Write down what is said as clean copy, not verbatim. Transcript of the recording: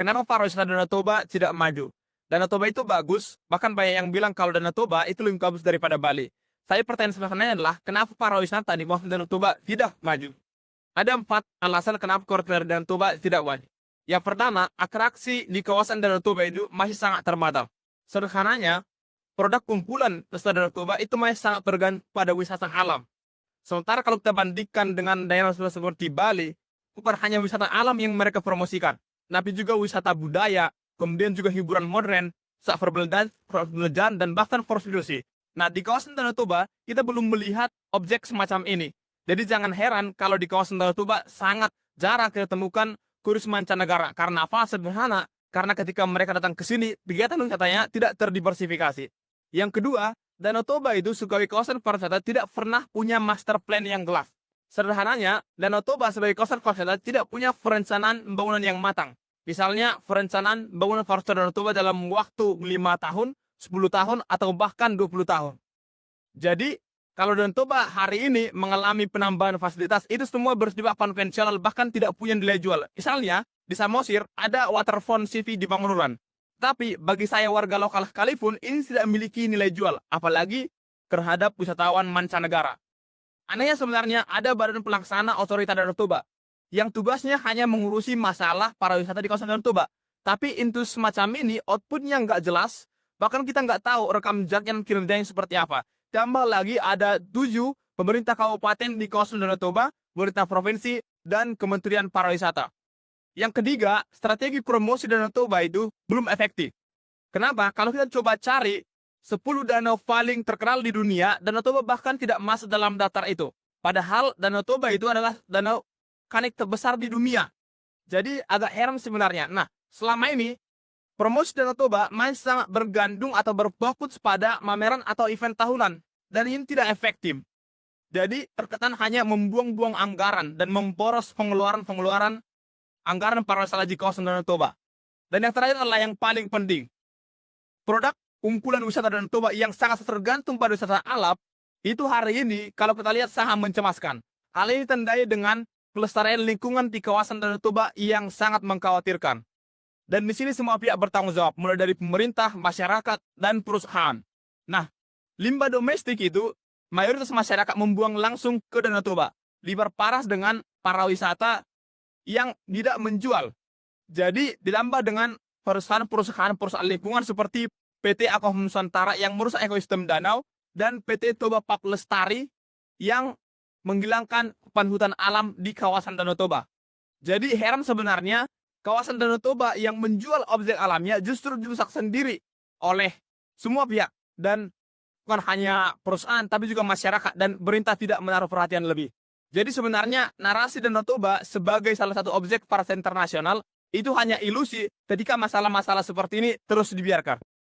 Kenapa pariwisata Danau Toba tidak maju? Danau Toba itu bagus, bahkan banyak yang bilang kalau Danau Toba itu lebih bagus daripada Bali. Saya pertanyaan sebenarnya adalah, kenapa pariwisata di kawasan Danau Toba tidak maju? Ada 4 alasan kenapa kawasan Danau Toba tidak maju. Yang pertama, atraksi di kawasan Danau Toba itu masih sangat terbatas. Sederhananya, produk kumpulan Desa Danau Toba itu masih sangat bergantung pada wisata alam. Sementara kalau kita bandingkan dengan daerah seperti Bali, bukan hanya wisata alam yang mereka promosikan, tapi juga wisata budaya, kemudian juga hiburan modern, perbelajaran, dan bahkan prostitusi. Nah, di kawasan Danau Toba, kita belum melihat objek semacam ini. Jadi jangan heran kalau di kawasan Danau Toba sangat jarang kita temukan turis mancanegara. Karena apa? Sederhana. Karena ketika mereka datang ke sini, kegiatan wisatanya tidak terdiversifikasi. Yang kedua, Danau Toba itu sebagai kawasan pariwisata tidak pernah punya master plan yang jelas. Sederhananya, Danau Toba sebagai kawasan pariwisata tidak punya perencanaan pembangunan yang matang. Misalnya, perencanaan pembangunan pariwisata Danau Toba dalam waktu 5 tahun, 10 tahun, atau bahkan 20 tahun. Jadi, kalau Danau Toba hari ini mengalami penambahan fasilitas, itu semua bersifat konvensional, bahkan tidak punya nilai jual. Misalnya, di Samosir ada waterfront CV di Pangandaran. Tapi bagi saya warga lokal sekalipun, ini tidak memiliki nilai jual, apalagi terhadap wisatawan mancanegara. Anehnya sebenarnya ada badan pelaksana otorita Danau Toba, yang tugasnya hanya mengurusi masalah pariwisata di kawasan Danau Toba. Tapi untuk semacam ini, outputnya nggak jelas, bahkan kita nggak tahu rekam jejaknya kinerjanya seperti apa. Tambah lagi ada 7 pemerintah kabupaten di kawasan Danau Toba, pemerintah provinsi, dan Kementerian Pariwisata. Yang ketiga, strategi promosi Danau Toba itu belum efektif. Kenapa? Kalau kita coba cari 10 danau paling terkenal di dunia, Danau Toba bahkan tidak masuk dalam daftar itu. Padahal Danau Toba itu adalah danau vulkanik terbesar di dunia. Jadi agak heran sebenarnya. Nah, selama ini promosi Danau Toba masih sangat bergantung atau berfokus pada pameran atau event tahunan. Dan ini tidak efektif. Jadi terkesan hanya membuang-buang anggaran dan memboros pengeluaran anggaran pariwisata di kawasan Danau Toba. Dan yang terakhir adalah yang paling penting. Produk kumpulan wisata Danau Toba yang sangat tergantung pada wisata alam, itu hari ini kalau kita lihat sangat mencemaskan. Hal ini ditandai dengan pelestarian lingkungan di kawasan Danau Toba yang sangat mengkhawatirkan. Dan di sini semua pihak bertanggung jawab, mulai dari pemerintah, masyarakat, dan perusahaan. Nah, limbah domestik itu mayoritas masyarakat membuang langsung ke Danau Toba. Diperparah dengan pariwisata yang tidak menjual. Jadi ditambah dengan perusahaan lingkungan seperti PT Aqua Nusantara yang merusak ekosistem danau dan PT Toba Park Lestari yang menghilangkan hutan alam di kawasan Danau Toba. Jadi heran sebenarnya kawasan Danau Toba yang menjual objek alamnya justru dirusak sendiri oleh semua pihak, dan bukan hanya perusahaan tapi juga masyarakat, dan pemerintah tidak menaruh perhatian lebih. Jadi sebenarnya narasi Danau Toba sebagai salah satu objek pariwisata internasional itu hanya ilusi ketika masalah-masalah seperti ini terus dibiarkan.